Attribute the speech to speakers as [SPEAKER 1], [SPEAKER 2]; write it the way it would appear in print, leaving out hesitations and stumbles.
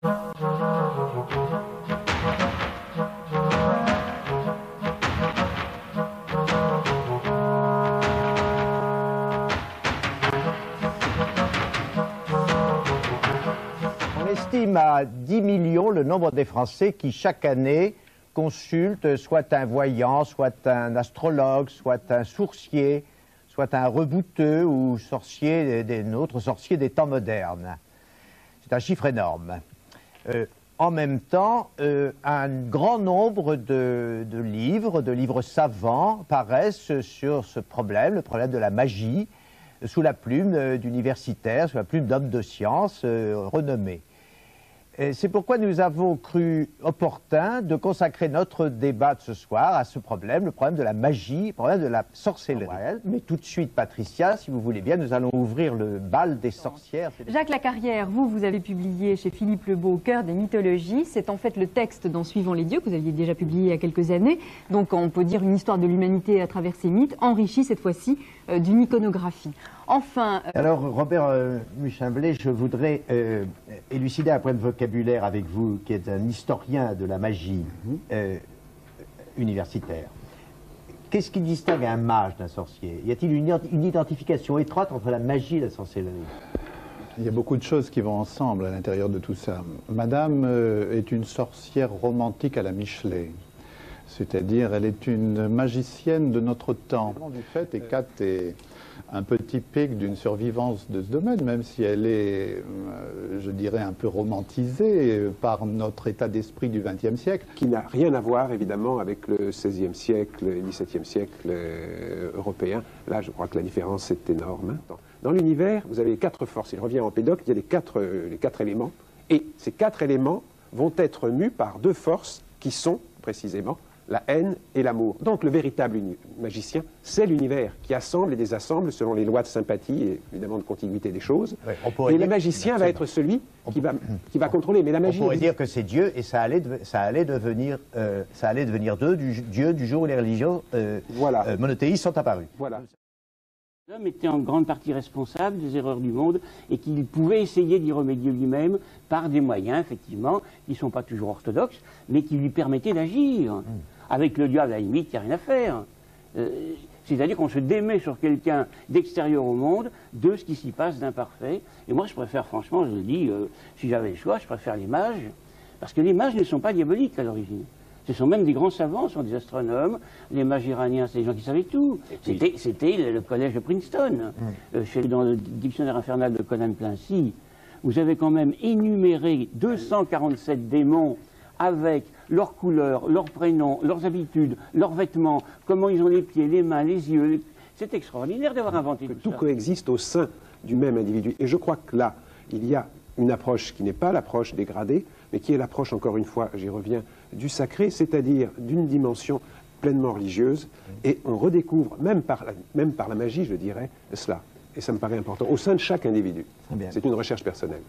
[SPEAKER 1] On estime à 10 millions le nombre des Français qui, chaque année, consultent soit un voyant, soit un astrologue, soit un sourcier, soit un rebouteux ou autre sorcier des temps modernes. C'est un chiffre énorme. En même temps, un grand nombre de livres savants paraissent sur ce problème, le problème de la magie, sous la plume d'universitaires, sous la plume d'hommes de science renommés. C'est pourquoi nous avons cru opportun de consacrer notre débat de ce soir à ce problème, le problème de la magie, le problème de la sorcellerie. Mais tout de suite, Patricia, si vous voulez bien, nous allons ouvrir le bal des sorcières.
[SPEAKER 2] Jacques Lacarrière, vous avez publié chez Philippe Lebeau, Au cœur des mythologies. C'est en fait le texte dans Suivant les dieux, que vous aviez déjà publié il y a quelques années. Donc on peut dire une histoire de l'humanité à travers ces mythes, enrichie cette fois-ci d'une iconographie. Enfin...
[SPEAKER 1] Alors, Robert Muchimblé, je voudrais élucider un point de vocabulaire avec vous, qui est un historien de la magie universitaire. Qu'est-ce qui distingue un mage d'un sorcier? Y a-t-il une identification étroite entre la magie et la sorcellerie?
[SPEAKER 3] Il y a beaucoup de choses qui vont ensemble à l'intérieur de tout ça. Madame est une sorcière romantique à la Michelet. C'est-à-dire, elle est une magicienne de notre temps. Du fait, et Kat est un peu typique d'une survivance de ce domaine, même si elle est, je dirais, un peu romantisée par notre état d'esprit du XXe siècle.
[SPEAKER 4] Qui n'a rien à voir, évidemment, avec le XVIe siècle, le XVIIe siècle européen. Là, je crois que la différence est énorme. Dans l'univers, vous avez les 4 forces. Il revient en Empédocle, il y a les quatre éléments. Et ces 4 éléments vont être mus par 2 forces qui sont, précisément, la haine et l'amour. Donc le véritable magicien, c'est l'univers qui assemble et désassemble selon les lois de sympathie et évidemment de continuité des choses. Ouais, et le magicien va être celui qui va contrôler. Mais la magie,
[SPEAKER 1] on pourrait dire que c'est Dieu et ça allait devenir Dieu du jour où les religions monothéistes sont apparues.
[SPEAKER 4] Voilà.
[SPEAKER 5] L'homme était en grande partie responsable des erreurs du monde et qu'il pouvait essayer d'y remédier lui-même par des moyens, effectivement, qui ne sont pas toujours orthodoxes, mais qui lui permettaient d'agir. Avec le diable, à la limite, il n'y a rien à faire. C'est-à-dire qu'on se démet sur quelqu'un d'extérieur au monde de ce qui s'y passe d'imparfait. Et moi, je préfère, franchement, je le dis, si j'avais le choix, je préfère les mages, parce que les mages ne sont pas diaboliques à l'origine. Ce sont même des grands savants, ce sont des astronomes. Les mages iraniens, c'est des gens qui savaient tout. C'était le collège de Princeton. Dans le dictionnaire infernal de Conan Clancy, vous avez quand même énuméré 247 démons avec leurs couleurs, leurs prénoms, leurs habitudes, leurs vêtements, comment ils ont les pieds, les mains, les yeux. C'est extraordinaire d'avoir inventé tout ça.
[SPEAKER 4] Tout coexiste au sein du même individu. Et je crois que là, il y a une approche qui n'est pas l'approche dégradée, mais qui est l'approche, encore une fois, j'y reviens, du sacré, c'est-à-dire d'une dimension pleinement religieuse, et on redécouvre, même par la magie, je dirais, cela. Et ça me paraît important, au sein de chaque individu. C'est une recherche personnelle.